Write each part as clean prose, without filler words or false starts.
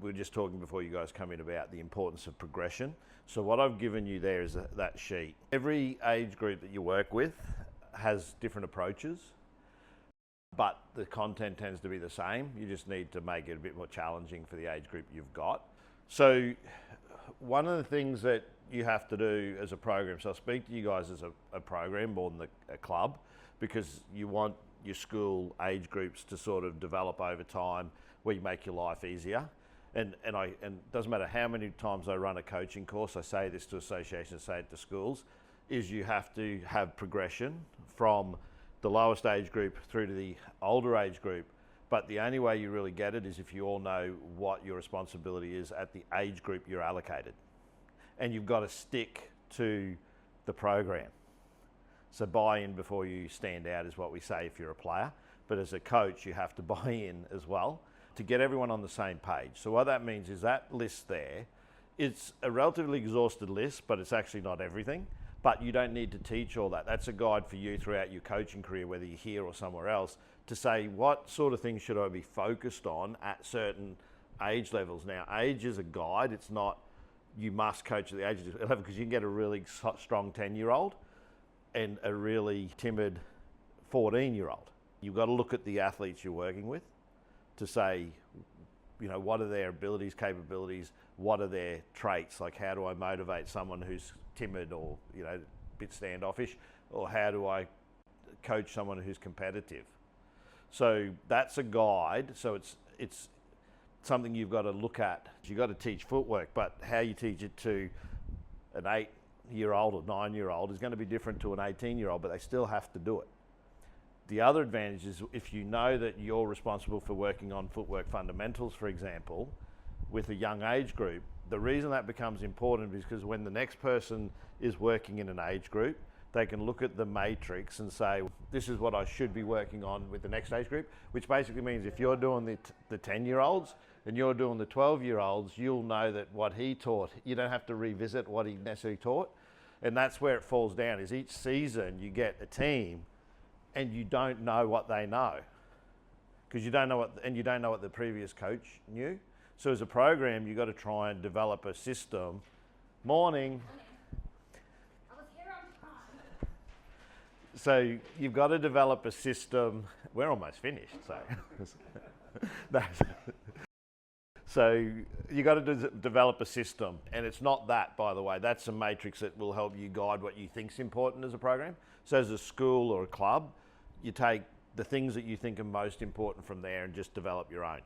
we were just talking before you guys come in about the importance of progression. So what I've given you there is that sheet. Every age group that you work with has different approaches, but the content tends to be the same. You just need to make it a bit more challenging for the age group you've got. So one of the things that you have to do as a program, so I'll speak to you guys as a program more than a club, because you want your school age groups to sort of develop over time where you make your life easier. And it doesn't matter how many times I run a coaching course, I say this to associations, say it to schools, is you have to have progression from the lowest age group through to the older age group. But the only way you really get it is if you all know what your responsibility is at the age group you're allocated. And you've got to stick to the program. So buy in before you stand out is what we say if you're a player. But as a coach, you have to buy in as well to get everyone on the same page. So what that means is that list there, it's a relatively exhausted list, but it's actually not everything. But you don't need to teach all that. That's a guide for you throughout your coaching career, whether you're here or somewhere else, to say what sort of things should I be focused on at certain age levels. Now, age is a guide. It's not you must coach at the age of 11, because you can get a really strong 10-year-old and a really timid 14-year-old. You've got to look at the athletes you're working with to say, you know, what are their abilities, capabilities, what are their traits, like how do I motivate someone who's timid or, you know, a bit standoffish, or how do I coach someone who's competitive? So that's a guide. So it's something you've got to look at. You've got to teach footwork, but how you teach it to an 8-year-old or 9-year-old is going to be different to an 18-year-old, but they still have to do it. The other advantage is if you know that you're responsible for working on footwork fundamentals, for example, with a young age group, the reason that becomes important is because when the next person is working in an age group, they can look at the matrix and say, this is what I should be working on with the next age group, which basically means if you're doing the 10-year-olds and you're doing the 12-year-olds, you'll know that what he taught, you don't have to revisit what he necessarily taught. And that's where it falls down, is each season you get a team and you don't know what they know, because you don't know what the previous coach knew. So as a program, you've got to try and develop a system. Morning. I was here on time. So you've got to develop a system. We're almost finished, so. So you've got to develop a system, and it's not that, by the way. That's a matrix that will help you guide what you think's important as a program. So as a school or a club, you take the things that you think are most important from there and just develop your own.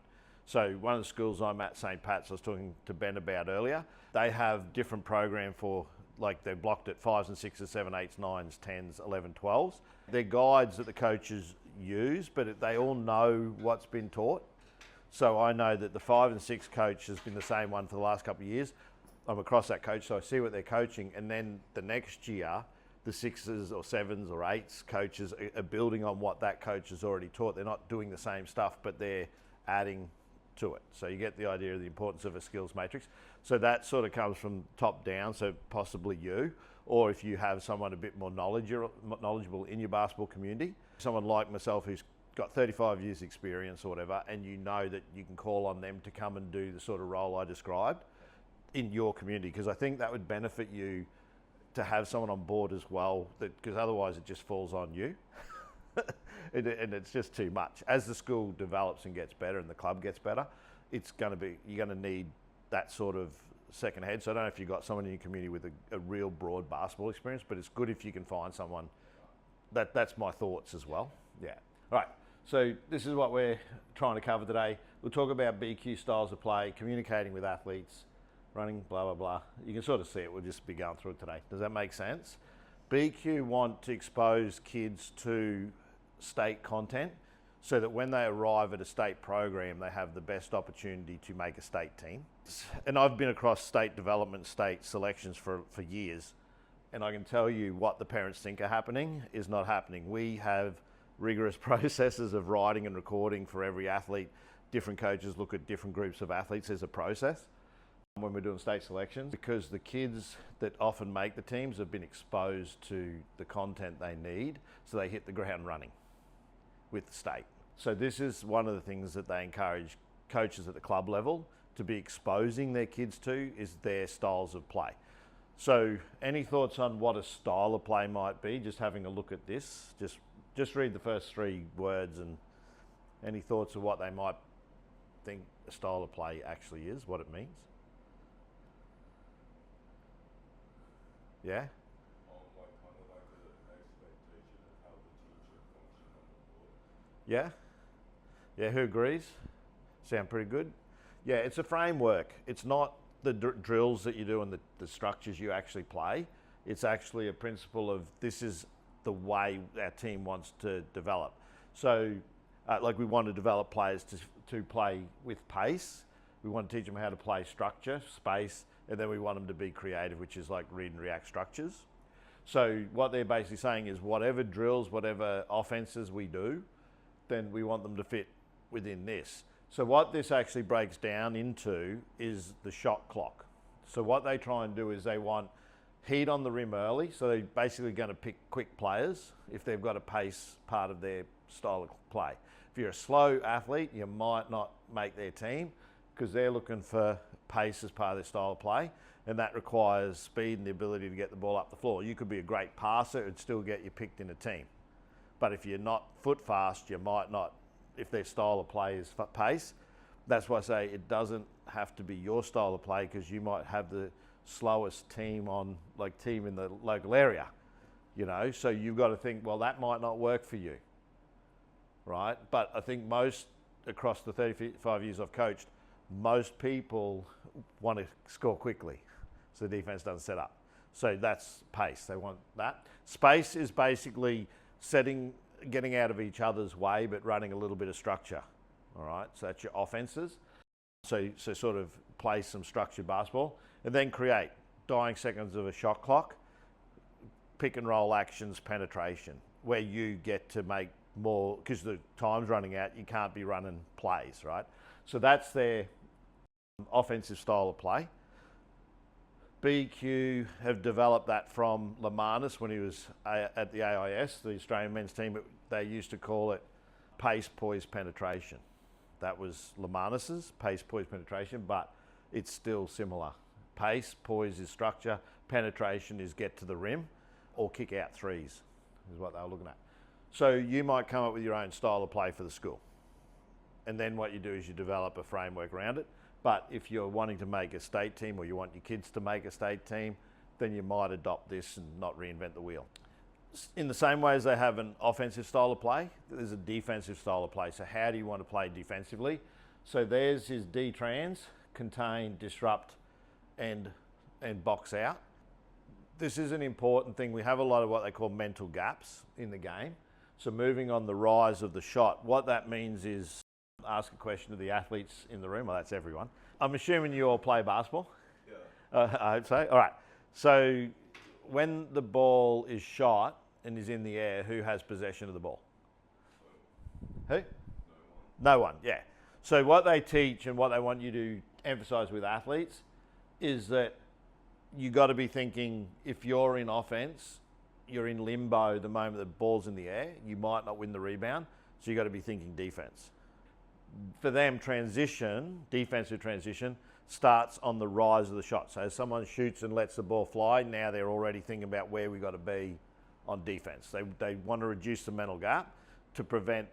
So one of the schools I'm at, St. Pat's, I was talking to Ben about earlier, they have different program for, like they're blocked at 5s and 6s, 7s, 8s, 9s, 10s, 11, 12s. They're guides that the coaches use, but they all know what's been taught. So I know that the 5 and 6 coach has been the same one for the last couple of years. I'm across that coach, so I see what they're coaching, and then the next year, the 6s or 7s or 8s coaches are building on what that coach has already taught. They're not doing the same stuff, but they're adding to it. So you get the idea of the importance of a skills matrix. So that sort of comes from top down, so possibly you, or if you have someone a bit more knowledgeable in your basketball community, someone like myself who's got 35 years experience or whatever, and you know that you can call on them to come and do the sort of role I described in your community, because I think that would benefit you to have someone on board as well, because otherwise it just falls on you. And it's just too much. As the school develops and gets better and the club gets better, you're going to need that sort of second head. So I don't know if you've got someone in your community with a real broad basketball experience, but it's good if you can find someone. That's my thoughts as well. Yeah. All right. So this is what we're trying to cover today. We'll talk about BQ styles of play, communicating with athletes, running, blah, blah, blah. You can sort of see it. We'll just be going through it today. Does that make sense? BQ want to expose kids to state content so that when they arrive at a state program, they have the best opportunity to make a state team. And I've been across state development, state selections for years, and I can tell you what the parents think are happening is not happening. We have rigorous processes of writing and recording for every athlete. Different coaches look at different groups of athletes. There's a process when we're doing state selections, because the kids that often make the teams have been exposed to the content they need, so they hit the ground running with the state. So this is one of the things that they encourage coaches at the club level to be exposing their kids to is their styles of play. So any thoughts on what a style of play might be? Just having a look at this, just read the first 3 words, and any thoughts of what they might think a style of play actually is, what it means? Yeah? Yeah? Yeah, who agrees? Sound pretty good? Yeah, it's a framework. It's not the drills that you do and the structures you actually play. It's actually a principle of this is the way our team wants to develop. So, like we want to develop players to play with pace. We want to teach them how to play structure, space, and then we want them to be creative, which is like read and react structures. So what they're basically saying is whatever drills, whatever offenses we do, then we want them to fit within this. So what this actually breaks down into is the shot clock. So what they try and do is they want heat on the rim early. So they're basically going to pick quick players if they've got a pace part of their style of play. If you're a slow athlete, you might not make their team because they're looking for pace as part of their style of play, and that requires speed and the ability to get the ball up the floor. You could be a great passer and still get you picked in a team. But if you're not foot fast, you might not, if their style of play is pace. That's why I say it doesn't have to be your style of play, because you might have the slowest team in the local area, you know, so you've got to think, well, that might not work for you, right? But I think most, across the 35 years I've coached, most people want to score quickly, so the defense doesn't set up. So that's pace, they want that. Space is basically getting out of each other's way, but running a little bit of structure, all right? So that's your offenses. So sort of play some structured basketball, and then create dying seconds of a shot clock, pick and roll actions, penetration, where you get to make more, because the time's running out, you can't be running plays, right? So that's their offensive style of play. BQ have developed that from Lemanis when he was at the AIS, the Australian men's team. They used to call it pace, poise, penetration. That was Lemanis's pace, poise, penetration, but it's still similar. Pace, poise is structure, penetration is get to the rim or kick out threes is what they were looking at. So you might come up with your own style of play for the school. And then what you do is you develop a framework around it. But if you're wanting to make a state team, or you want your kids to make a state team, then you might adopt this and not reinvent the wheel. In the same way as they have an offensive style of play, there's a defensive style of play. So how do you want to play defensively? So there's his D-trans, contain, disrupt, and box out. This is an important thing. We have a lot of what they call mental gaps in the game. So moving on the rise of the shot, what that means is ask a question to the athletes in the room. Well, that's everyone. I'm assuming you all play basketball? Yeah. I hope so. All right. So when the ball is shot and is in the air, who has possession of the ball? Who? No one, yeah. So what they teach and what they want you to emphasize with athletes is that you got to be thinking, if you're in offense, you're in limbo the moment the ball's in the air, you might not win the rebound, so you got to be thinking defense. For them, defensive transition, starts on the rise of the shot. So as someone shoots and lets the ball fly, now they're already thinking about where we got to be on defense. They want to reduce the mental gap to prevent,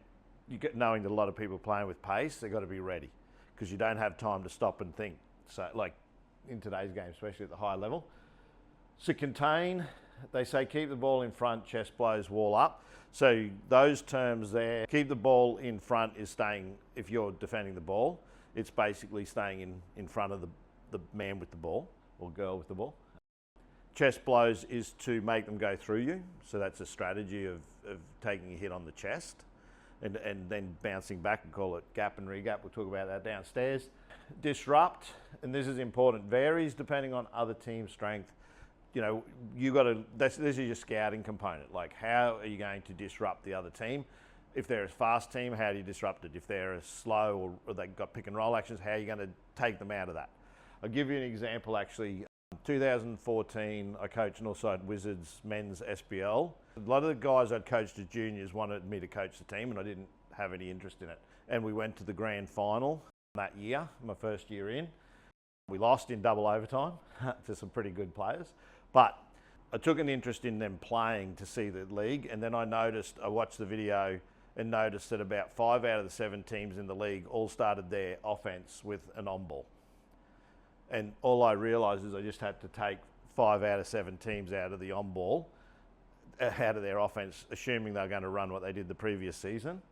knowing that a lot of people are playing with pace, they've got to be ready, because you don't have time to stop and think. So like in today's game, especially at the high level. So contain, they say keep the ball in front, chest blows, wall up. So those terms there, keep the ball in front is staying, if you're defending the ball, it's basically staying in front of the man with the ball or girl with the ball. Chest blows is to make them go through you. So that's a strategy of taking a hit on the chest and then bouncing back, and call it gap and regap. We'll talk about that downstairs. Disrupt, and this is important, varies depending on other team strength. You know, this is your scouting component. Like, how are you going to disrupt the other team? If they're a fast team, how do you disrupt it? If they're a slow or they've got pick and roll actions, how are you going to take them out of that? I'll give you an example actually. 2014, I coached Northside Wizards men's SBL. A lot of the guys I'd coached as juniors wanted me to coach the team, and I didn't have any interest in it. And we went to the grand final. that year, my first year in. We lost in double overtime to some pretty good players, but I took an interest in them playing to see the league, and then I watched the video and noticed that about 5 out of the 7 teams in the league all started their offense with an on ball. And all I realised is I just had to take 5 out of 7 teams out of the on ball, out of their offense, assuming they were going to run what they did the previous season.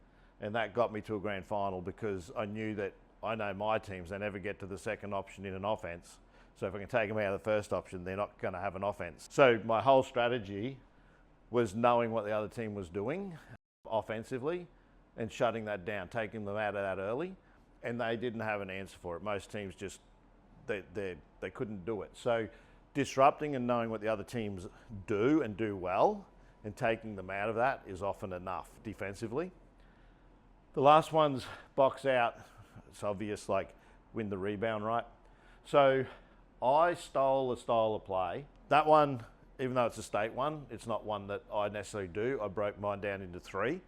And that got me to a grand final because I knew that I know my teams, they never get to the second option in an offense. So if I can take them out of the first option, they're not going to have an offense. So my whole strategy was knowing what the other team was doing offensively and shutting that down, taking them out of that early. And they didn't have an answer for it. Most teams just, they couldn't do it. So disrupting and knowing what the other teams do and do well and taking them out of that is often enough defensively. The last one's box out. It's obvious, like win the rebound, right? So I stole a style of play. That one, even though it's a state one, it's not one that I necessarily do. I broke mine down into 3.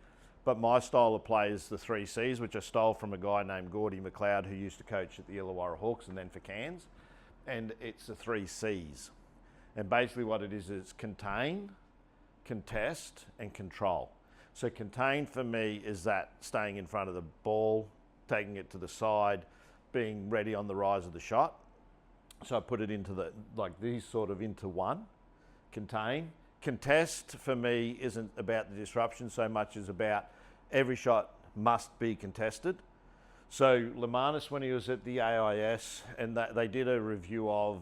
But my style of play is the 3 C's, which I stole from a guy named Gordy McLeod, who used to coach at the Illawarra Hawks and then for Cairns. And it's the 3 C's. And basically what it is contain, contest, and control. So contain for me is that staying in front of the ball, taking it to the side, being ready on the rise of the shot. So I put it into these sort of into one. Contain. Contest for me isn't about the disruption so much as about every shot must be contested. So Lemanis, when he was at the AIS, and they did a review of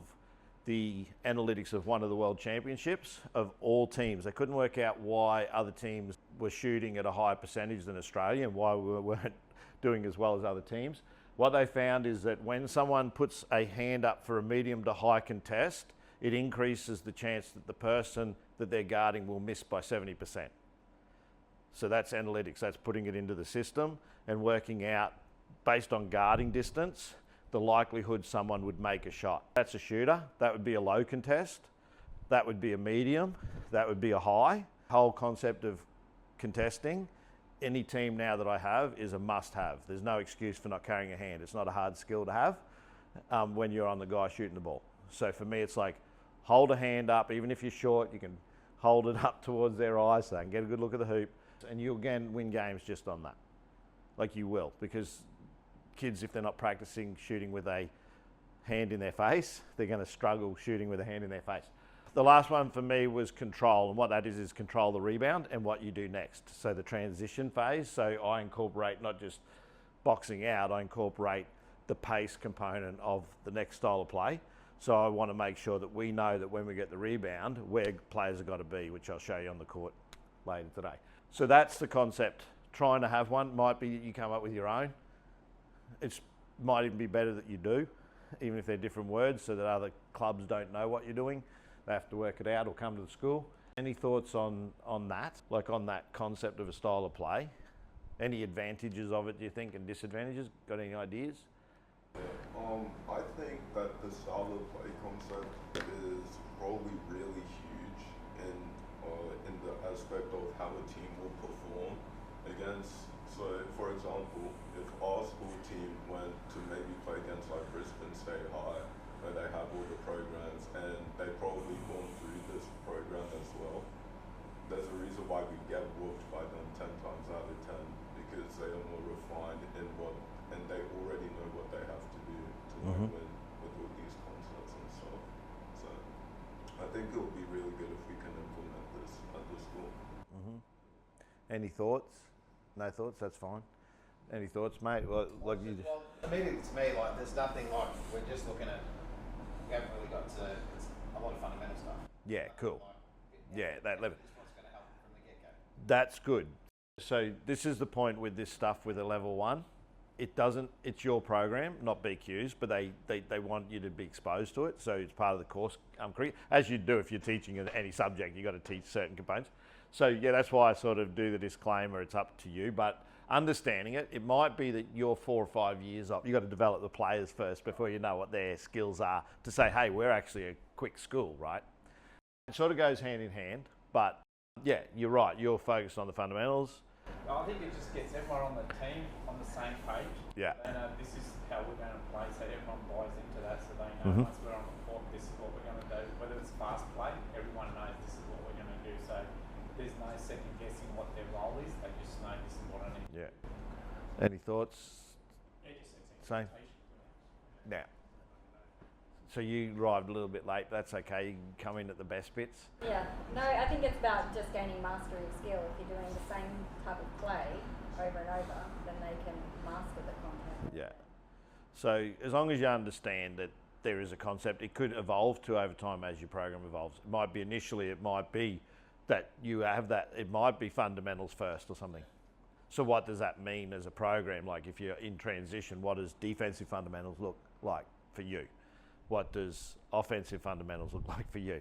the analytics of one of the world championships of all teams. They couldn't work out why other teams were shooting at a higher percentage than Australia and why we weren't doing as well as other teams. What they found is that when someone puts a hand up for a medium to high contest, it increases the chance that the person that they're guarding will miss by 70%. So that's analytics. That's putting it into the system and working out, based on guarding distance, the likelihood someone would make a shot. That's a shooter. That would be a low contest. That would be a medium. That would be a high. Whole concept of contesting, any team now that I have is a must-have. There's no excuse for not carrying a hand. It's not a hard skill to have when you're on the guy shooting the ball. So for me, it's like hold a hand up. Even if you're short, you can hold it up towards their eyes so they can get a good look at the hoop. And you again win games just on that. Like you will, because kids, if they're not practicing shooting with a hand in their face, they're going to struggle shooting with a hand in their face. The last one for me was control, and what that is control the rebound and what you do next. So the transition phase, so I incorporate not just boxing out, I incorporate the pace component of the next style of play. So I want to make sure that we know that when we get the rebound, where players have got to be, which I'll show you on the court later today. So that's the concept. Trying to have one might be that you come up with your own. It might even be better that you do, even if they're different words, so that other clubs don't know what you're doing. They have to work it out or come to the school. Any thoughts on that, like on that concept of a style of play? Any advantages of it, do you think, and disadvantages? Got any ideas? I think that the style of play concept is probably really huge in the aspect of how a team will perform against. So, for example, if our school team went to maybe play against like Brisbane State High, where they have all the programs and they probably gone through this program as well, there's a reason why we get whooped by them 10 times out of 10, because they are more refined in and they already know what they have to do to win with all these concepts and stuff. So I think it would be really good if we can implement this at the school. Any thoughts? No thoughts? That's fine. Any thoughts, mate? Well, immediately to me, like, there's nothing like, we're just looking at, we haven't really got to, it's a lot of fundamental stuff. Yeah, cool. That level. This one's going to help from the get-go. That's good. So this is the point with this stuff with a level 1. It's your program, not BQ's, but they want you to be exposed to it. So it's part of the course, as you do if you're teaching any subject, you've got to teach certain components. So yeah, that's why I sort of do the disclaimer, it's up to you, but understanding it might be that you're 4 or 5 years off. You've got to develop the players first before you know what their skills are to say, hey, we're actually a quick school, right? It sort of goes hand in hand, but yeah, you're right. You're focused on the fundamentals. I think it just gets everyone on the team on the same page. Yeah. And this is how we're going to play, so everyone buys into that, so they know once we're on the court, this is what we're going to do. Whether it's fast play, everyone knows this is what we're going to do. So there's no second guessing what their role is. They just know this is what I need. Yeah. Any thoughts? Yeah, just sets Same. expectation. Now. So you arrived a little bit late. That's okay. You can come in at the best bits. Yeah, no, I think it's about just gaining mastery of skill. If you're doing the same type of play over and over, then they can master the content. Yeah. So as long as you understand that there is a concept, it could evolve to over time as your program evolves. It might be initially, it might be that you have that, it might be fundamentals first or something. So what does that mean as a program? Like if you're in transition, what does defensive fundamentals look like for you? What does offensive fundamentals look like for you?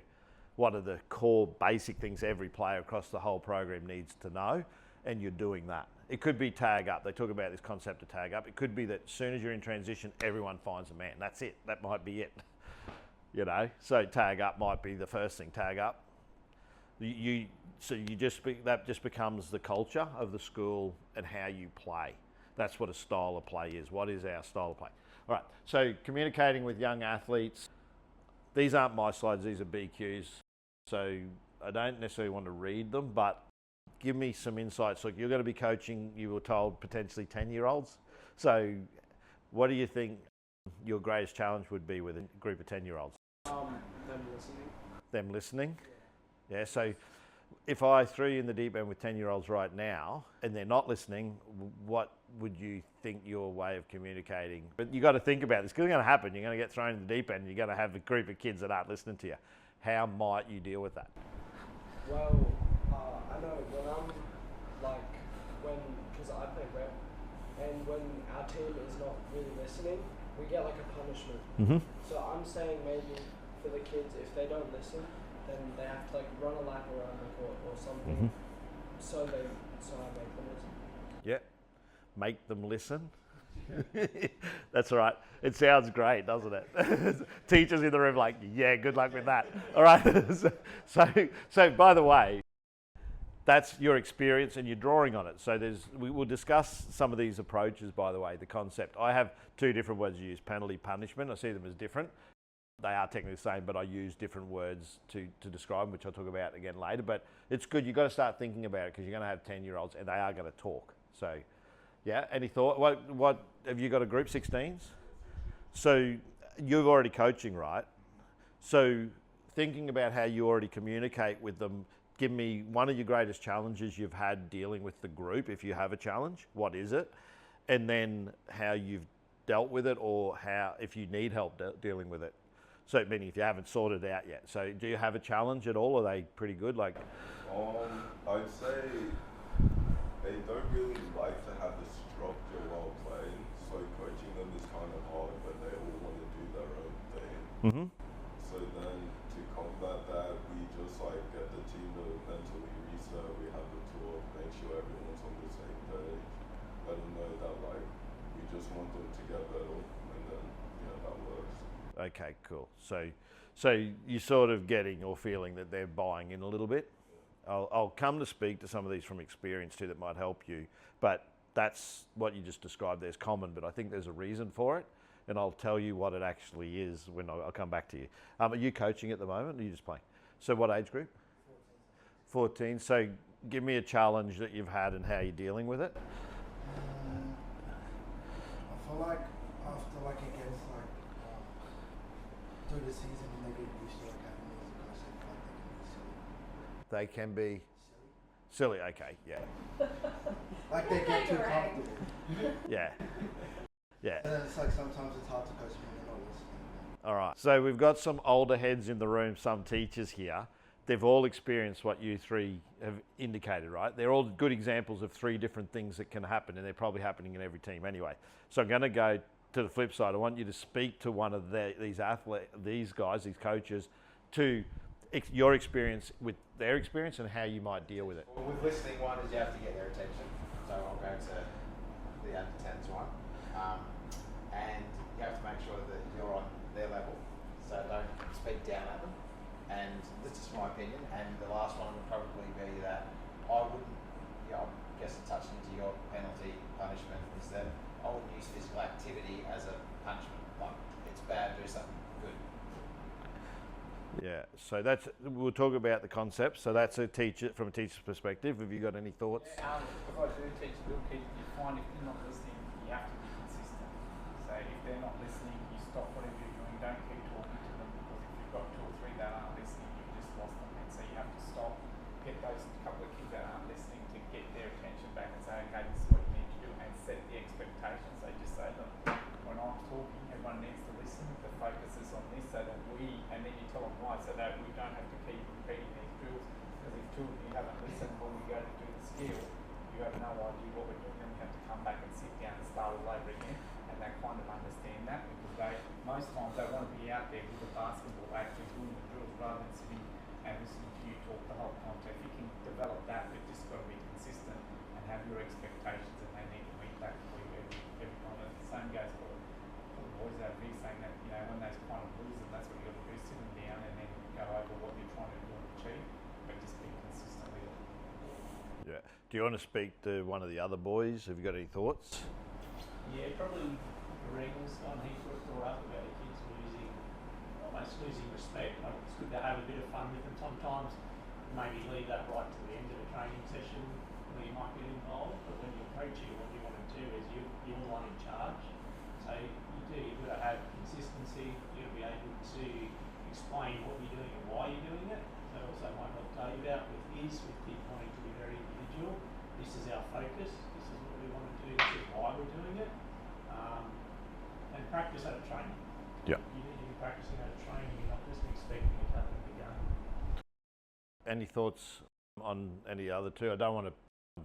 What are the core basic things every player across the whole program needs to know? And you're doing that. It could be tag up. They talk about this concept of tag up. It could be that as soon as you're in transition, everyone finds a man. That's it. That might be it. You know, so tag up might be the first thing. Tag up. That just becomes the culture of the school and how you play. That's what a style of play is. What is our style of play? All right, so communicating with young athletes. These aren't my slides, these are BQ's. So I don't necessarily want to read them, but give me some insights. Look, you're going to be coaching, you were told, potentially 10-year-olds. So what do you think your greatest challenge would be with a group of 10-year-olds? Them listening. Them listening? Yeah, so if I threw you in the deep end with 10-year-olds right now and they're not listening, what would you think your way of communicating? But you got to think about this. It's going to happen. You're going to get thrown in the deep end. You're going to have a group of kids that aren't listening to you. How might you deal with that? Well, I know when I'm because I play rep, and when our team is not really listening, we get like a punishment. Mm-hmm. So I'm saying maybe for the kids, if they don't listen, then they have to like run a lap around the court or something. So I make them listen. Yeah, make them listen. That's all right. It sounds great, doesn't it? Teachers in the room like, yeah, good luck with that. All right. So by the way, that's your experience and you're drawing on it. So we will discuss some of these approaches, by the way, the concept. I have two different words to use, penalty, punishment. I see them as different. They are technically the same, but I use different words to describe them, which I'll talk about again later. But it's good. You've got to start thinking about it because you're going to have 10-year-olds and they are going to talk. So, yeah, any thought? What have you got a group 16s? So you're already coaching, right? So thinking about how you already communicate with them, give me one of your greatest challenges you've had dealing with the group. If you have a challenge, what is it? And then how you've dealt with it, or how, if you need help dealing with it. So meaning if you haven't sorted it out yet. So do you have a challenge at all? Are they pretty good? Like, I'd say they don't really like to have the structure while playing. So coaching them is kind of hard, but they all want to do their own thing. mm-hmm. So then to combat that, we just like get the team to mentally reset. We have the talk, make sure everyone's on the same page. Let them know that like we just want them to get better, and then that works. Okay, cool. So you're sort of getting or feeling that they're buying in a little bit. I'll come to speak to some of these from experience too that might help you, but that's what you just described there is common, but I think there's a reason for it, and I'll tell you what it actually is when I'll come back to you. Are you coaching at the moment, or are you just playing? So what age group? 14. So give me a challenge that you've had and how you're dealing with it. I feel like after like against through the season when they get used to like having these concepts, like they can be silly. Silly, okay, yeah. Like they get too comfortable. Yeah. Yeah. And then it's like sometimes it's hard to coach when they're not listening. All right. So we've got some older heads in the room, some teachers here. They've all experienced what you three have indicated, right? They're all good examples of three different things that can happen, and they're probably happening in every team anyway. So I'm going to go to the flip side. I want you to speak to one of these guys, these coaches, to your experience with their experience and how you might deal with it. Well, with listening, one is you have to get their attention. So I'll go to the under 10s one. And you have to make sure that you're on their level. So don't speak down at them. And this is my opinion. And the last one would probably be that I wouldn't, I guess it touched into your penalty punishment, is that I wouldn't use physical activity as a punishment. Like, it's bad, do something good. Yeah, so we'll talk about the concepts. So that's a teacher, from a teacher's perspective. Have you got any thoughts? Yeah, if I do teach little kids, you find if you're not listening, you have to be consistent. So if they're not listening, you stop whatever you're doing. Don't keep talking to them, because if you've got 2 or 3 that aren't listening, you've just lost them. And so you have to stop, get those couple of kids that aren't listening to get their attention back and say, okay, this is what you need to do, and set the expectations. So just say to them, when I'm talking, everyone needs to listen. The focus is on this, so that and then you tell them why, so that we don't have to keep repeating these drills. Because if 2 of you haven't listened when we go to do the skill, you have no idea what we're doing, then we have to come back and sit down and start all over again. And they kind of understand that, because most times they want to be out there with the basketball actually doing the drills rather than sitting and listening to you talk the whole time. So if you can develop that, we've just got to be consistent and have your expectations, and they need to meet that for you every time. And the same goes for the boys over here, saying that, you know, when they kind of lose them, that's what you got to do, sit them down and then go over what you're trying to do and achieve, but just be consistent with it. Yeah. Do you want to speak to one of the other boys? Have you got any thoughts? Yeah, probably Regal's one he brought up about the kids almost losing respect. Like, it's good to have a bit of fun with them sometimes. Maybe leave that right to the end of the training session where you might get involved. But when you're coaching, what you want to do is you're the one in charge. So you've got to have consistency. You've got to be able to explain what you're doing and why you're doing it. So also might help Dave out with kids wanting to be very individual. This is our focus. This is what we want to do. This is why we're doing it. And practice at a training. Yeah. You need to be practicing at a training. You're not just expecting it to happen at the game. Any thoughts on any other two? I don't want to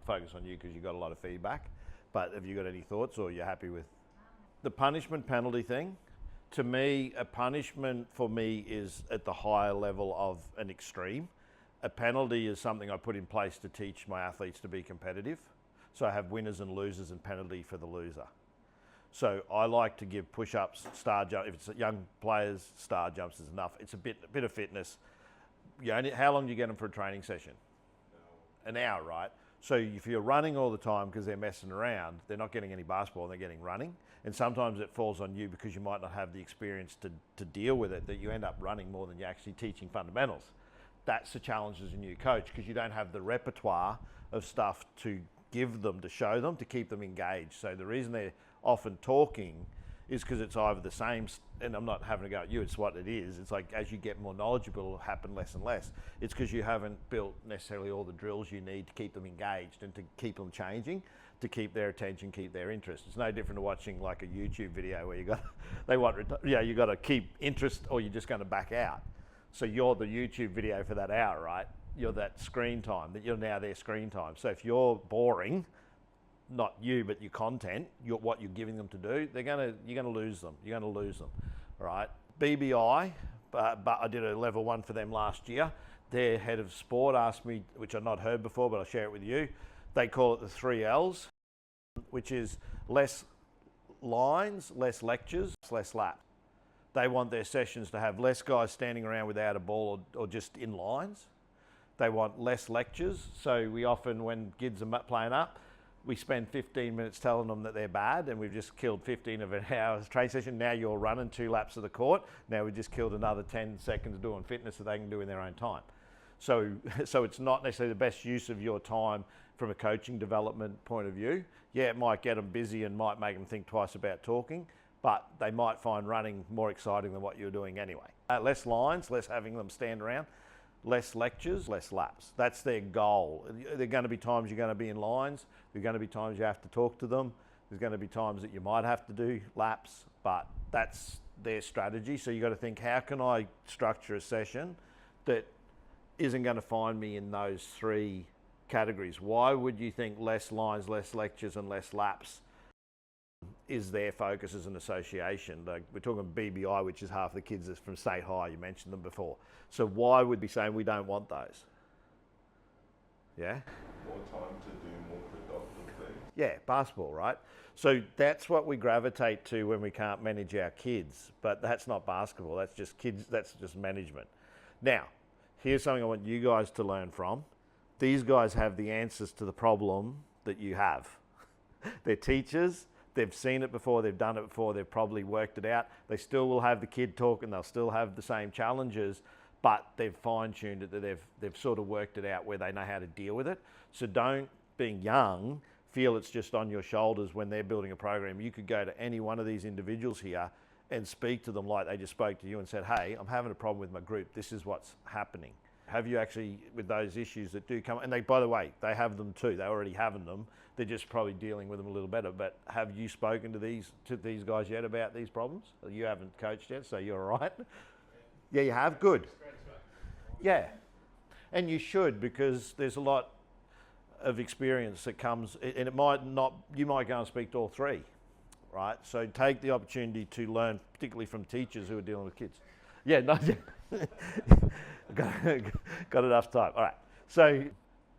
focus on you because you got a lot of feedback, but have you got any thoughts, or you're happy with the punishment penalty thing? To me, a punishment for me is at the higher level of an extreme. A penalty is something I put in place to teach my athletes to be competitive. So I have winners and losers, and penalty for the loser. So I like to give push-ups, star jump. If it's young players, star jumps is enough. It's a bit of fitness. How long do you get them for a training session? An hour, right? So if you're running all the time because they're messing around, they're not getting any basketball, they're getting running. And sometimes it falls on you because you might not have the experience to deal with it, that you end up running more than you're actually teaching fundamentals. That's the challenge as a new coach, because you don't have the repertoire of stuff to give them, to show them, to keep them engaged. So the reason they're often talking is because it's either the same, and I'm not having to go at you, it's what it is. It's like as you get more knowledgeable, it'll happen less and less. It's because you haven't built necessarily all the drills you need to keep them engaged and to keep them changing, to keep their attention, keep their interest. It's no different to watching like a YouTube video where you got to keep interest, or you're just going to back out. So you're the YouTube video for that hour, right? You're that screen time, that you're now their screen time. So if you're boring, not you, but your content, what you're giving them to do, you're going to lose them. You're going to lose them, right? BBI, but I did a level 1 for them last year. Their head of sport asked me, which I've not heard before, but I'll share it with you. They call it the 3 L's, which is less lines, less lectures, less laps. They want their sessions to have less guys standing around without a ball or just in lines. They want less lectures. So we often, when kids are playing up, we spend 15 minutes telling them that they're bad, and we've just killed 15 of an hour's training session. Now you're running 2 laps of the court. Now we just killed another 10 seconds doing fitness that they can do in their own time. So it's not necessarily the best use of your time from a coaching development point of view. Yeah, it might get them busy and might make them think twice about talking, but they might find running more exciting than what you're doing anyway. Less lines, less having them stand around. Less lectures, less laps. That's their goal. There are going to be times you're going to be in lines. There are going to be times you have to talk to them. There's going to be times that you might have to do laps, but that's their strategy. So you've got to think, how can I structure a session that isn't going to find me in those 3 categories? Why would you think less lines, less lectures, and less laps is their focus as an association? Like, we're talking BBI, which is half the kids from State High. You mentioned them before. So why would we be saying we don't want those? Yeah? More time to do more productive things. Yeah, basketball, right? So that's what we gravitate to when we can't manage our kids. But that's not basketball. That's just kids. That's just management. Now, here's something I want you guys to learn from. These guys have the answers to the problem that you have. They're teachers. they've seen it before, they've done it before, they've probably worked it out. They still will have the kid talk and they'll still have the same challenges, but they've fine-tuned it, that they've sort of worked it out where they know how to deal with it. So don't, being young, feel it's just on your shoulders when they're building a program. You could go to any one of these individuals here and speak to them like they just spoke to you and said, hey, I'm having a problem with my group. This is what's happening. Have you actually, with those issues that do come, and they, by the way, they have them too. They're already having them. They're just probably dealing with them a little better. But have you spoken to these guys yet about these problems? You haven't coached yet, so you're all right. Yeah, you have? Good. Yeah. And you should, because there's a lot of experience that comes, and it might not, you might go and speak to all three, right? So take the opportunity to learn, particularly from teachers who are dealing with kids. Yeah, no, got enough time. All right. So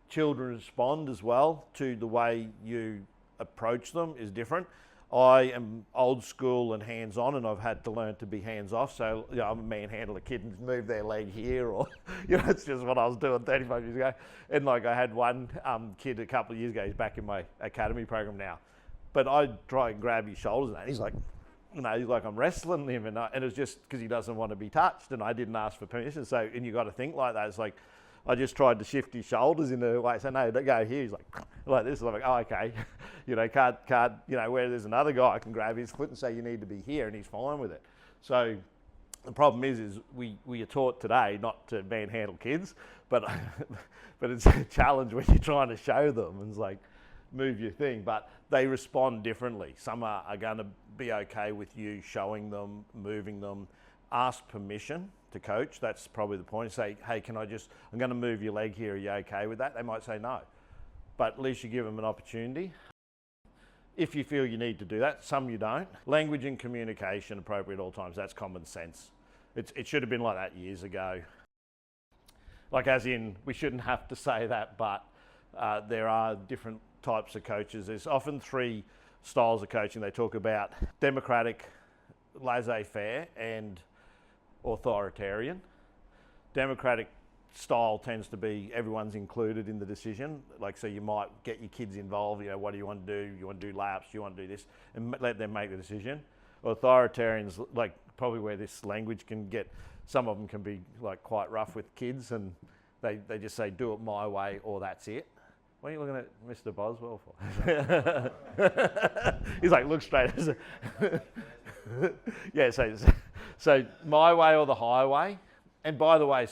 children respond as well to the way you approach them is different. I am old school and hands-on, and I've had to learn to be hands-off. So, you know, I'm a manhandle a kid and move their leg here, or, you know, it's just what I was doing 35 years ago. And like I had one kid a couple of years ago, he's back in my academy program now, but I'd try and grab his shoulders and he's like, you know, he's like I'm wrestling him, and it was just because he doesn't want to be touched, and I didn't ask for permission. So, and you got to think like that. It's like, I just tried to shift his shoulders in a way. So no, don't go here. He's like this. I'm like, oh, okay. You know, can't, you know, where there's another guy, I can grab his foot and say, you need to be here, and he's fine with it. So the problem is we are taught today not to manhandle kids, but it's a challenge when you're trying to show them. And it's like, move your thing, but they respond differently. Some are going to be okay with you showing them, moving them. Ask permission to coach. That's probably the point. Say, hey, I'm going to move your leg here. Are you okay with that? They might say no, but at least you give them an opportunity. If you feel you need to do that, some you don't. Language and communication appropriate at all times. That's common sense. It should have been like that years ago. Like as in, we shouldn't have to say that, but there are different types of coaches. There's often three styles of coaching. They talk about democratic, laissez-faire, and authoritarian. Democratic style tends to be everyone's included in the decision. Like, so you might get your kids involved, you know, what do you want to do? You want to do laps? You want to do this? And let them make the decision. Authoritarians, like probably where this language can get, some of them can be like quite rough with kids, and they just say, do it my way or that's it. What are you looking at Mr. Boswell for? He's like, look straight. Yeah, so my way or the highway. And by the way,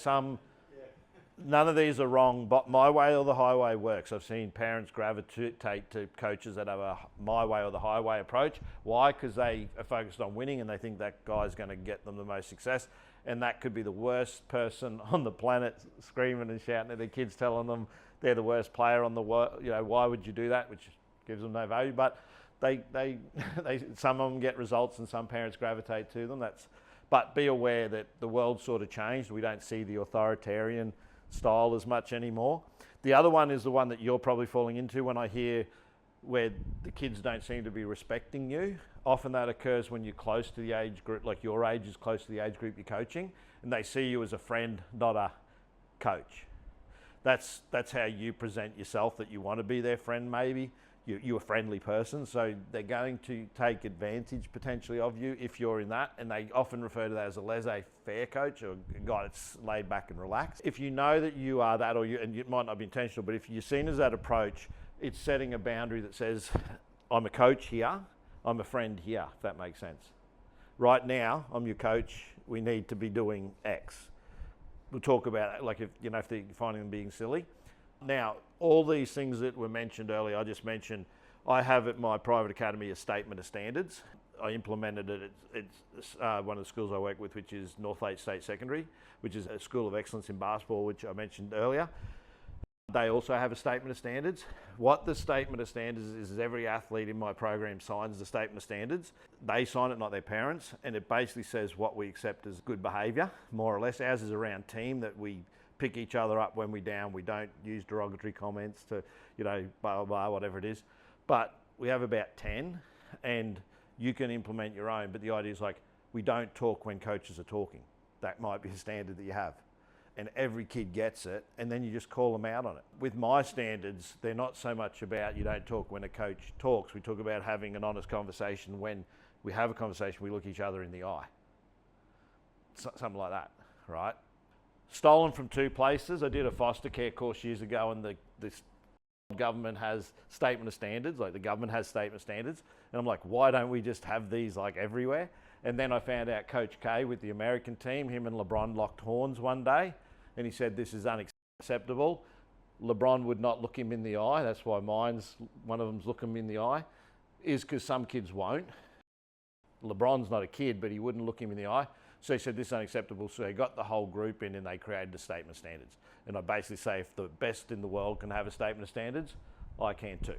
none of these are wrong, but my way or the highway works. I've seen parents gravitate to coaches that have a my way or the highway approach. Why? Because they are focused on winning and they think that guy's going to get them the most success. And that could be the worst person on the planet, screaming and shouting at their kids, telling them they're the worst player on the world. You know, why would you do that? Which gives them no value. But they some of them get results and some parents gravitate to them. But be aware that the world's sort of changed. We don't see the authoritarian style as much anymore. The other one is the one that you're probably falling into when I hear where the kids don't seem to be respecting you. Often that occurs when you're close to the age group, like your age is close to the age group you're coaching, and they see you as a friend, not a coach. That's how you present yourself, that you want to be their friend maybe. You're a friendly person, so they're going to take advantage potentially of you if you're in that, and they often refer to that as a laissez-faire coach, or a guy that's laid back and relaxed. If you know that you are that, and it might not be intentional, but if you're seen as that approach, it's setting a boundary that says, I'm a coach here, I'm a friend here, if that makes sense. Right now, I'm your coach, we need to be doing X. We'll talk about it, like if they're finding them being silly. Now, all these things that were mentioned earlier, I just mentioned, I have at my private academy a statement of standards. I implemented it. It's one of the schools I work with, which is Northlake State Secondary, which is a school of excellence in basketball, which I mentioned earlier. They also have a statement of standards. What the statement of standards is every athlete in my program signs the statement of standards. They sign it, not their parents, and it basically says what we accept as good behaviour, more or less. Ours is around team, that we pick each other up when we're down. We don't use derogatory comments to, blah, blah, blah, whatever it is. But we have about 10, and you can implement your own. But the idea is like, we don't talk when coaches are talking. That might be a standard that you have. and every kid gets it, and then you just call them out on it. With my standards, they're not so much about you don't talk when a coach talks. We talk about having an honest conversation. When we have a conversation, we look each other in the eye. Something like that, right? Stolen from two places. I did a foster care course years ago, and the government has statement of standards, like the government has statement of standards. And I'm like, why don't we just have these like everywhere? And then I found out Coach K with the American team, him and LeBron locked horns one day, and he said, this is unacceptable. LeBron would not look him in the eye. That's why one of them's look him in the eye, is because some kids won't. LeBron's not a kid, but he wouldn't look him in the eye. So he said, this is unacceptable. So they got the whole group in and they created a statement of standards. And I basically say, if the best in the world can have a statement of standards, I can too.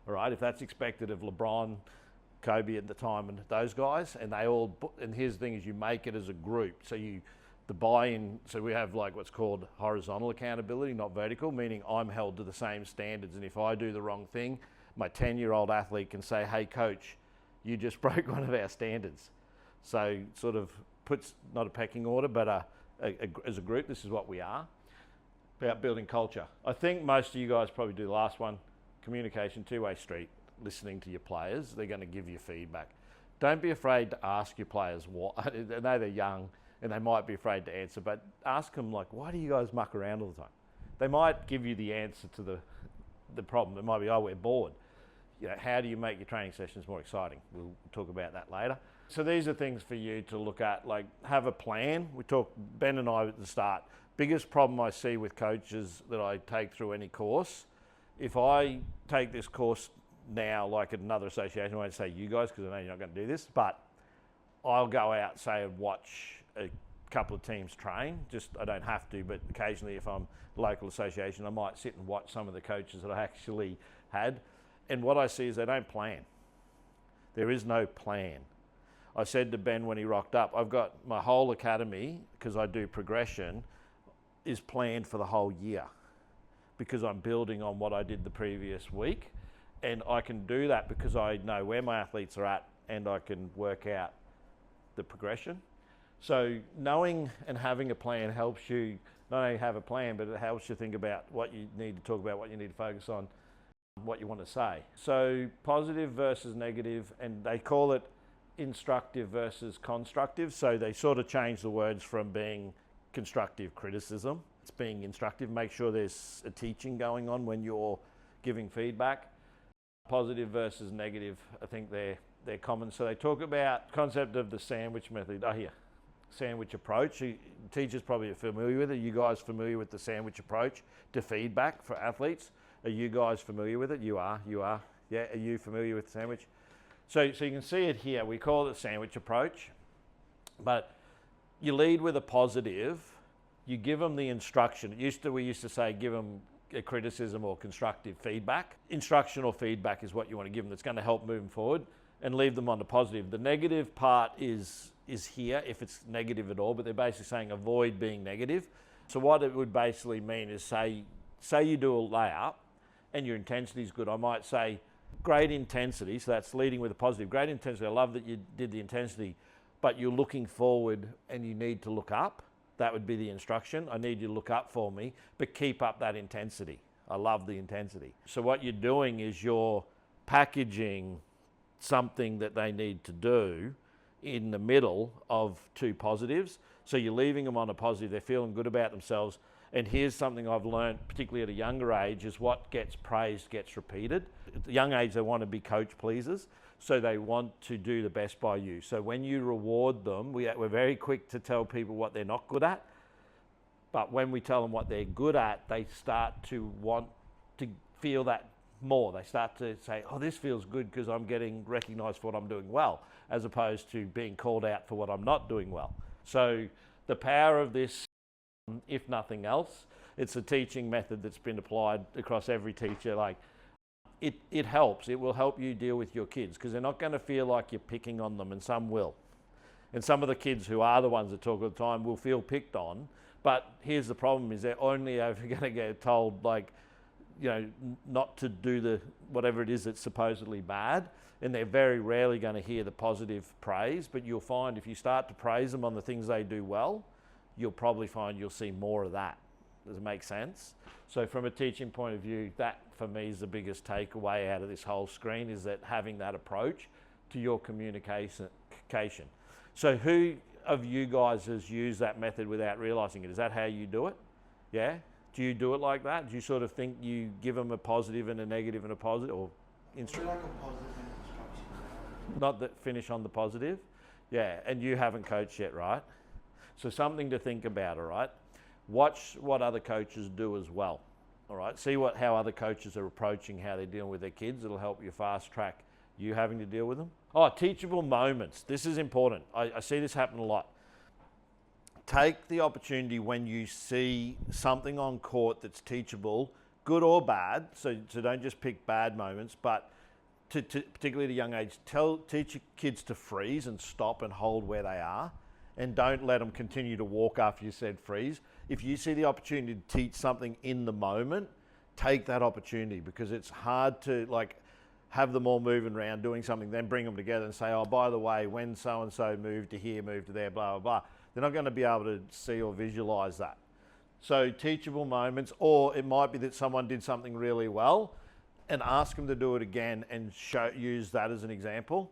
All right, if that's expected of LeBron, Kobe at the time, and those guys, and they all, and here's the thing is you make it as a group. So the buy-in, so we have like what's called horizontal accountability, not vertical, meaning I'm held to the same standards. And if I do the wrong thing, my 10-year-old athlete can say, hey coach, you just broke one of our standards. So sort of puts not a pecking order, but as a group, this is what we are, about building culture. I think most of you guys probably do the last one, communication, two-way street, listening to your players. They're going to give you feedback. Don't be afraid to ask your players what. I know they're young and they might be afraid to answer, but ask them like, why do you guys muck around all the time? They might give you the answer to the problem. It might be, oh, we're bored. You know, how do you make your training sessions more exciting? We'll talk about that later. So these are things for you to look at, like have a plan. We talked, Ben and I at the start, biggest problem I see with coaches that I take through any course, if I take this course now, like at another association, I won't say you guys because I know you're not going to do this, but I'll go out, say, and watch a couple of teams train. Just, I don't have to, but occasionally if I'm a local association, I might sit and watch some of the coaches that I actually had. And what I see is they don't plan. There is no plan. I said to Ben when he rocked up, I've got my whole academy, because I do progression, is planned for the whole year because I'm building on what I did the previous week. And I can do that because I know where my athletes are at and I can work out the progression. So knowing and having a plan helps you not only have a plan, but it helps you think about what you need to talk about, what you need to focus on, what you want to say. So positive versus negative, and they call it instructive versus constructive. So they sort of change the words from being constructive criticism. It's being instructive. Make sure there's a teaching going on when you're giving feedback. Positive versus negative, I think they're common. So they talk about concept of the sandwich method. Oh, here, sandwich approach. Teachers probably are familiar with it. Are you guys familiar with the sandwich approach to feedback for athletes? Are you guys familiar with it? You are. Yeah, are you familiar with the sandwich? So you can see it here. We call it the sandwich approach, but you lead with a positive. You give them the instruction. We used to say give them a criticism or constructive feedback. Instructional feedback is what you want to give them that's going to help move them forward, and leave them on the positive. The negative part is here if it's negative at all, but they're basically saying avoid being negative. So what it would basically mean is say you do a layup and your intensity is good. I might say, great intensity, so that's leading with a positive. Great intensity, I love that you did the intensity, but you're looking forward and you need to look up. That would be the instruction. I need you to look up for me, but keep up that intensity. I love the intensity. So what you're doing is you're packaging something that they need to do in the middle of two positives. So you're leaving them on a positive. They're feeling good about themselves. And here's something I've learned, particularly at a younger age, is what gets praised gets repeated. At the young age, they want to be coach pleasers, so they want to do the best by you. So when you reward them, we're very quick to tell people what they're not good at. But when we tell them what they're good at, they start to want to feel that more. They start to say, oh, this feels good because I'm getting recognised for what I'm doing well, as opposed to being called out for what I'm not doing well. So the power of this, if nothing else, it's a teaching method that's been applied across every teacher. Like it helps. It will help you deal with your kids because they're not going to feel like you're picking on them, and some will. And some of the kids who are the ones that talk all the time will feel picked on. But here's the problem: is they're only ever going to get told, like, you know, not to do the whatever it is that's supposedly bad, and they're very rarely going to hear the positive praise. But you'll find if you start to praise them on the things they do well, you'll probably find you'll see more of that. Does it make sense? So from a teaching point of view, that for me is the biggest takeaway out of this whole screen, is that having that approach to your communication. So who of you guys has used that method without realizing it? Is that how you do it? Yeah? Do you do it like that? Do you sort of think you give them a positive and a negative and a positive, or We like a positive and construction. not that finish on the positive? Yeah, and you haven't coached yet, right? So something to think about, all right? Watch what other coaches do as well, all right? See how other coaches are approaching how they're dealing with their kids. It'll help you fast track you having to deal with them. Oh, teachable moments. This is important. I see this happen a lot. Take the opportunity when you see something on court that's teachable, good or bad, so don't just pick bad moments, but particularly at a young age, teach your kids to freeze and stop and hold where they are, and don't let them continue to walk after you said freeze. If you see the opportunity to teach something in the moment, take that opportunity, because it's hard to have them all moving around doing something, then bring them together and say, oh, by the way, when so-and-so moved to here, moved to there, blah, blah, blah. They're not going to be able to see or visualize that. So teachable moments, or it might be that someone did something really well and ask them to do it again and use that as an example.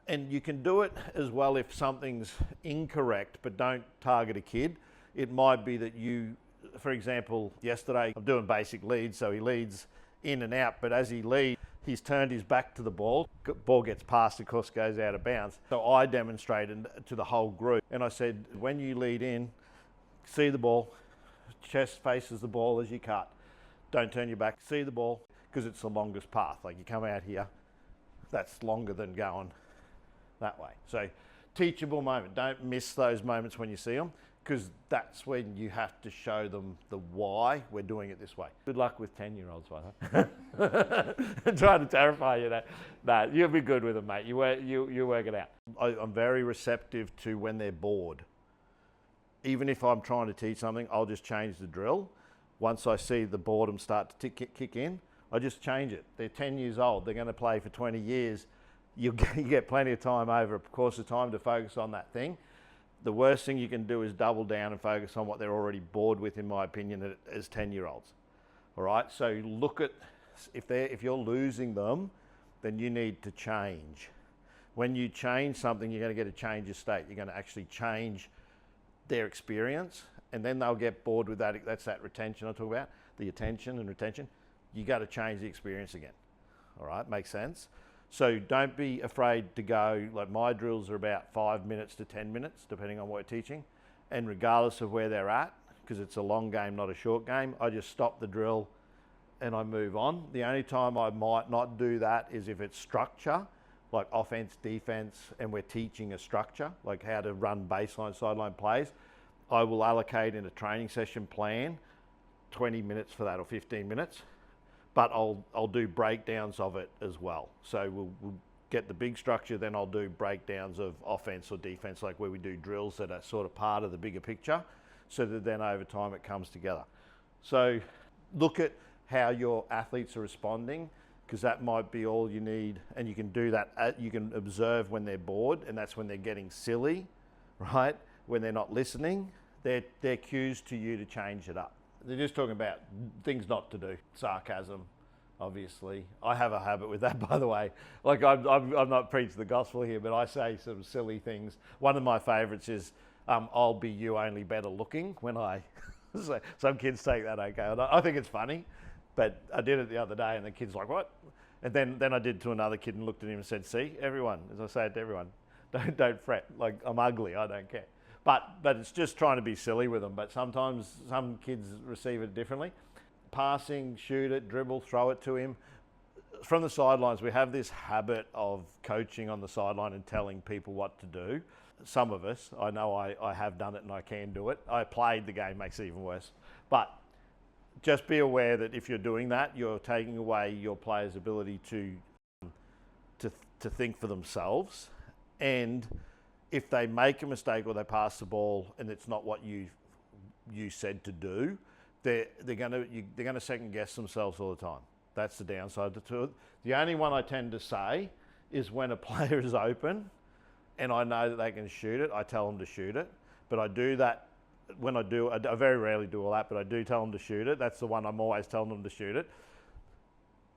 And you can do it as well if something's incorrect, but don't target a kid. It might be that you, for example, yesterday I'm doing basic leads, so he leads in and out, but as he leads, he's turned his back to the ball. Ball gets passed, of course, goes out of bounds. So I demonstrated to the whole group, and I said, when you lead in, see the ball, chest faces the ball as you cut. Don't turn your back, see the ball, because it's the longest path. Like you come out here, that's longer than going that way. So teachable moment. Don't miss those moments when you see them, because that's when you have to show them the why we're doing it this way. Good luck with 10-year-olds, by the way. Trying to terrify you. No, you'll be good with them, mate. You work it out. I'm very receptive to when they're bored. Even if I'm trying to teach something, I'll just change the drill. Once I see the boredom start to kick in, I just change it. They're 10 years old. They're going to play for 20 years. You get plenty of time over a course of time to focus on that thing. The worst thing you can do is double down and focus on what they're already bored with, in my opinion, as 10-year-olds. All right, so look at, if you're losing them, then you need to change. When you change something, you're going to get a change of state. You're going to actually change their experience, and then they'll get bored with that. That's that retention I talk about, the attention and retention. You got to change the experience again. All right, makes sense? So don't be afraid to go, like my drills are about 5 minutes to 10 minutes, depending on what you're teaching. And regardless of where they're at, because it's a long game, not a short game, I just stop the drill and I move on. The only time I might not do that is if it's structure, like offense, defense, and we're teaching a structure, like how to run baseline, sideline plays. I will allocate in a training session plan 20 minutes for that, or 15 minutes. But I'll do breakdowns of it as well. So we'll get the big structure, then I'll do breakdowns of offense or defense, like where we do drills that are sort of part of the bigger picture, so that then over time it comes together. So look at how your athletes are responding, because that might be all you need, and you can do that. You can observe when they're bored, and that's when they're getting silly, right? When they're not listening, they're cues to you to change it up. They're just talking about things not to do. Sarcasm, obviously. I have a habit with that, by the way. Like I'm not preaching the gospel here, but I say some silly things. One of my favourites is, I'll be you, only better looking, when I... So some kids take that okay. I think it's funny, but I did it the other day and the kid's like, what? And then I did to another kid and looked at him and said, see, everyone, as I say it to everyone, don't fret. Like, I'm ugly, I don't care. But it's just trying to be silly with them. But sometimes some kids receive it differently. Passing, shoot it, dribble, throw it to him. From the sidelines, we have this habit of coaching on the sideline and telling people what to do. Some of us, I know I have done it and I can do it. I played the game, makes it even worse. But just be aware that if you're doing that, you're taking away your players' ability to think for themselves. And if they make a mistake or they pass the ball and it's not what you said to do, they're gonna second guess themselves all the time. That's the downside to it. The only one I tend to say is when a player is open and I know that they can shoot it, I tell them to shoot it. But I do that when I do, I very rarely do all that, but I do tell them to shoot it. That's the one I'm always telling them to shoot it.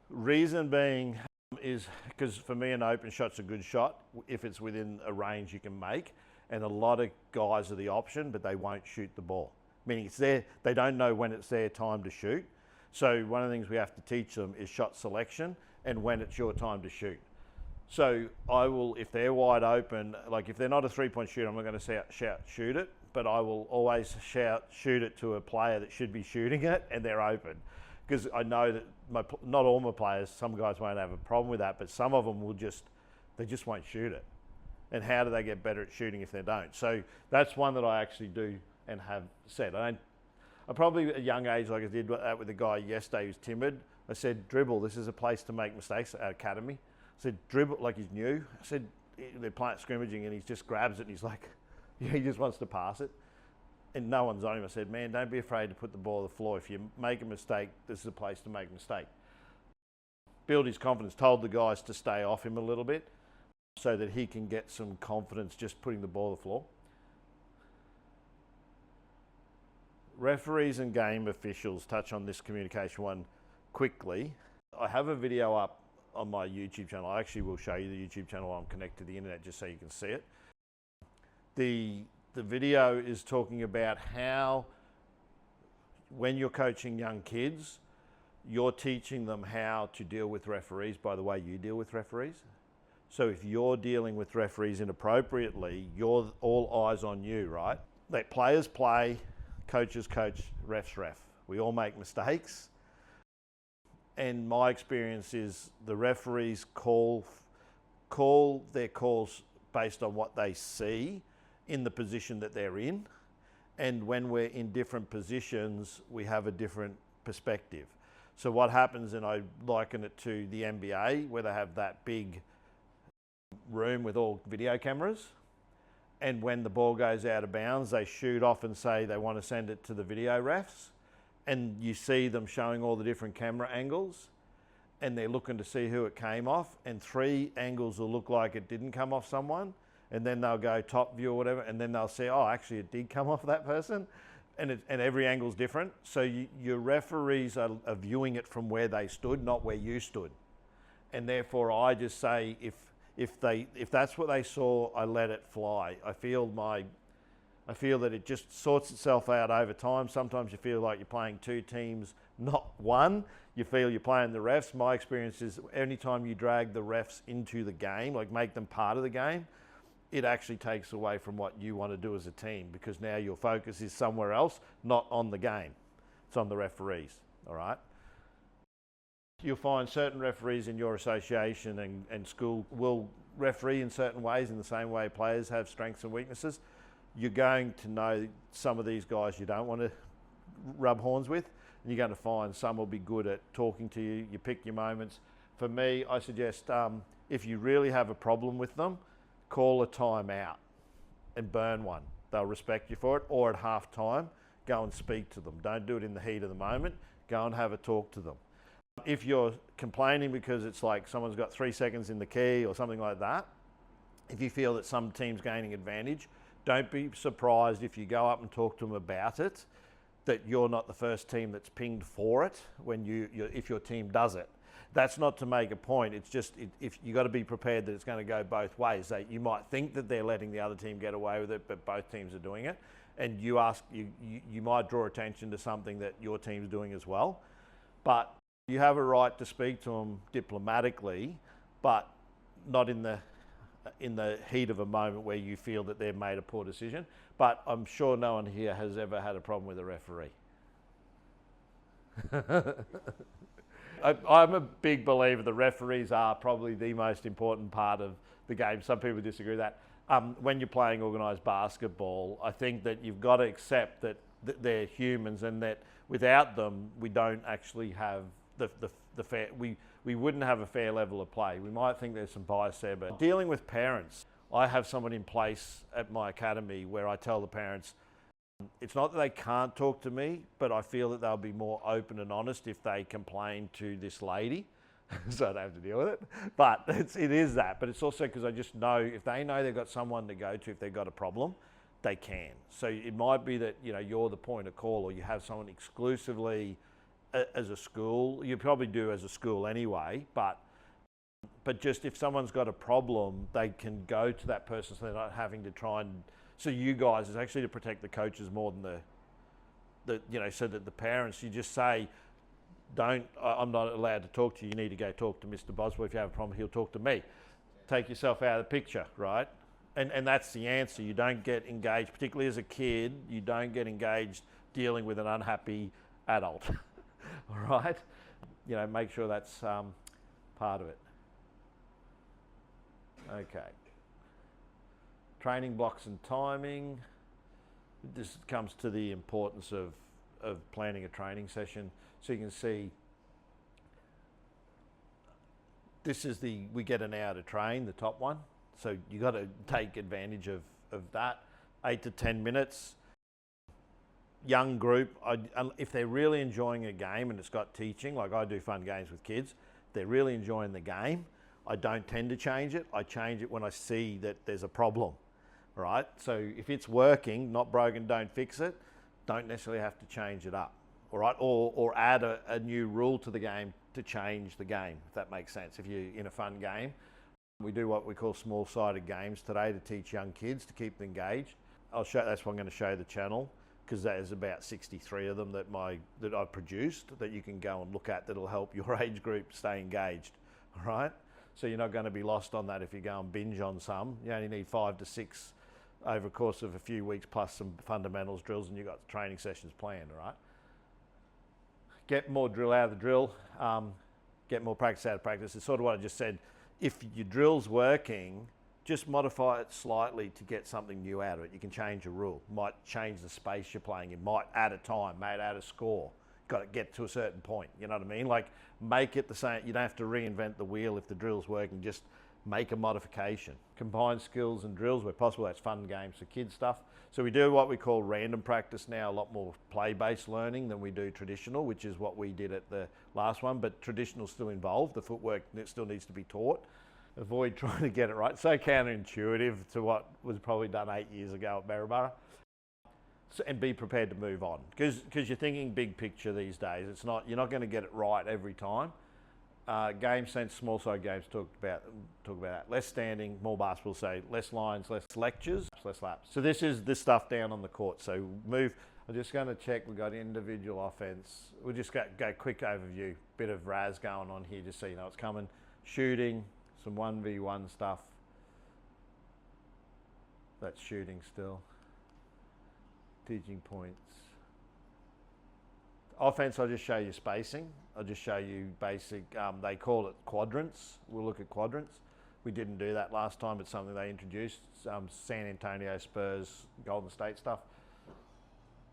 Reason being is because for me an open shot's a good shot if it's within a range you can make, and a lot of guys are the option, but they won't shoot the ball. Meaning it's there, they don't know when it's their time to shoot. So one of the things we have to teach them is shot selection and when it's your time to shoot. So I will, if they're wide open, like if they're not a three-point shooter, I'm not going to shout shoot it, but I will always shout shoot it to a player that should be shooting it and they're open. Because I know that not all my players, some guys won't have a problem with that, but some of them will they just won't shoot it. And how do they get better at shooting if they don't? So that's one that I actually do and have said. I probably at a young age, like I did that with a guy yesterday who's timid, I said, dribble, this is a place to make mistakes at academy. I said, dribble, like he's new. I said, they're playing scrimmaging and he just grabs it and he's like, yeah, he just wants to pass it. And no one's on him. I said, man, don't be afraid to put the ball on the floor. If you make a mistake, this is a place to make a mistake. Build his confidence, told the guys to stay off him a little bit so that he can get some confidence just putting the ball on the floor. Referees and game officials, touch on this communication one quickly. I have a video up on my YouTube channel. I actually will show you the YouTube channel while I'm connected to the internet just so you can see it. The video is talking about how when you're coaching young kids, you're teaching them how to deal with referees by the way you deal with referees. So if you're dealing with referees inappropriately, you're all eyes on you, right? Let players play, coaches coach, refs ref. We all make mistakes. And my experience is the referees call their calls based on what they see in the position that they're in. And when we're in different positions, we have a different perspective. So what happens, and I liken it to the NBA, where they have that big room with all video cameras. And when the ball goes out of bounds, they shoot off and say they want to send it to the video refs. And you see them showing all the different camera angles and they're looking to see who it came off, and 3 angles will look like it didn't come off someone, and then they'll go top view or whatever, and then they'll say, oh, actually it did come off that person, and every angle's different. So your referees are viewing it from where they stood, not where you stood. And therefore I just say, if that's what they saw, I let it fly. I feel that it just sorts itself out over time. Sometimes you feel like you're playing 2 teams, not one. You feel you're playing the refs. My experience is anytime you drag the refs into the game, like make them part of the game, it actually takes away from what you want to do as a team, because now your focus is somewhere else, not on the game. It's on the referees, all right? You'll find certain referees in your association and school will referee in certain ways, in the same way players have strengths and weaknesses. You're going to know some of these guys you don't want to rub horns with, and you're going to find some will be good at talking to you. You pick your moments. For me, I suggest if you really have a problem with them, call a timeout and burn one. They'll respect you for it. Or at half time, go and speak to them. Don't do it in the heat of the moment. Go and have a talk to them. If you're complaining because it's like someone's got 3 seconds in the key or something like that, if you feel that some team's gaining advantage, don't be surprised if you go up and talk to them about it, that you're not the first team that's pinged for it if your team does it. That's not to make a point. It's just if you got to be prepared that it's going to go both ways. That you might think that they're letting the other team get away with it, but both teams are doing it, and you might draw attention to something that your team's doing as well. But you have a right to speak to them diplomatically, but not in the heat of a moment where you feel that they've made a poor decision. But I'm sure no one here has ever had a problem with a referee. I'm a big believer the referees are probably the most important part of the game. Some people disagree with that. When you're playing organised basketball, I think that you've got to accept that they're humans, and that without them, we don't actually have the fair, we wouldn't have a fair level of play. We might think there's some bias there, but dealing with parents, I have someone in place at my academy where I tell the parents, it's not that they can't talk to me, but I feel that they'll be more open and honest if they complain to this lady, so I don't have to deal with it. But it is that. But it's also because I just know if they know they've got someone to go to if they've got a problem, they can. So it might be that, you know, you're the point of call, or you have someone exclusively as a school. You probably do as a school anyway, but just if someone's got a problem, they can go to that person, so they're not having to try and. So you guys, is actually to protect the coaches more than the you know, so that the parents, you just say, I'm not allowed to talk to you. You need to go talk to Mr. Boswell. If you have a problem, he'll talk to me. Take yourself out of the picture, right? And that's the answer. You don't get engaged, particularly as a kid, you don't get engaged dealing with an unhappy adult, all right? You know, make sure that's part of it. Okay. Training blocks and timing. This comes to the importance of planning a training session. So you can see, this is we get an hour to train, the top one. So you got to take advantage of that. 8 to 10 minutes. Young group, if they're really enjoying a game and it's got teaching, like I do fun games with kids, if they're really enjoying the game, I don't tend to change it. I change it when I see that there's a problem, right? So if it's working, not broken, don't fix it. Don't necessarily have to change it up, all right? Or add a new rule to the game to change the game, if that makes sense. If you're in a fun game, we do what we call small-sided games today to teach young kids, to keep them engaged. That's why I'm going to show the channel, because there's about 63 of them that I've produced that you can go and look at, that'll help your age group stay engaged, all right? So you're not going to be lost on that if you go and binge on some. You only need 5 to 6 over the course of a few weeks, plus some fundamentals drills, and you've got training sessions planned, all right? Get more drill out of the drill, get more practice out of practice. It's sort of what I just said. If your drill's working, just modify it slightly to get something new out of it. You can change a rule. Might change the space you're playing in, might add a time, might add a score. Got to get to a certain point, you know what I mean? Like, make it the same. You don't have to reinvent the wheel if the drill's working, just make a modification. Combine skills and drills where possible. That's fun games for kids stuff. So we do what we call random practice now, a lot more play-based learning than we do traditional, which is what we did at the last one, but traditional still involved. The footwork still needs to be taught. Avoid trying to get it right. So counterintuitive to what was probably done 8 years ago at Maryborough. So, and be prepared to move on, because you're thinking big picture these days. It's not, you're not going to get it right every time. Game sense, small side games talk about that. Less standing, more basketball, say less lines, less lectures, less laps. So this is this stuff down on the court. So move. I'm just going to check. We've got individual offense. We'll just go quick overview. Bit of RAS going on here, just so you know it's coming. Shooting, some 1v1 stuff. That's shooting still. Teaching points. Offense, I'll just show you spacing. I'll just show you basic, they call it quadrants. We'll look at quadrants. We didn't do that last time. It's something they introduced. San Antonio, Spurs, Golden State stuff.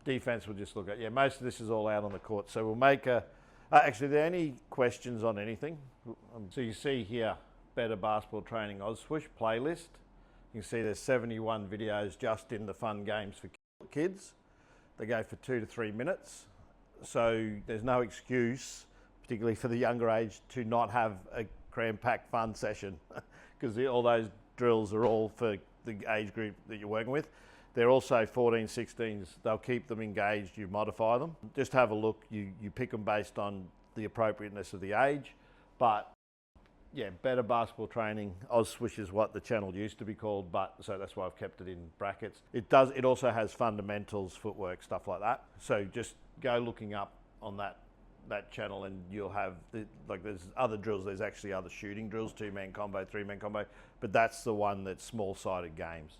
Defense we'll just look at. Yeah, most of this is all out on the court. So we'll make a, actually, are there any questions on anything? So you see here, Better Basketball Training Ozswoosh playlist. You can see there's 71 videos just in the fun games for kids. They go for 2 to 3 minutes. So there's no excuse, particularly for the younger age, to not have a cram-packed fun session, because all those drills are all for the age group that you're working with. They're also 14, 16s. They'll keep them engaged. You modify them. Just have a look. You pick them based on the appropriateness of the age. But yeah, Better Basketball Training Ozswoosh is what the channel used to be called, but so that's why I've kept it in brackets. It also has fundamentals, footwork, stuff like that. So just go looking up on that channel, and you'll have there's other drills. There's actually other shooting drills, 2-man combo, 3-man combo, but that's the one that's small-sided games.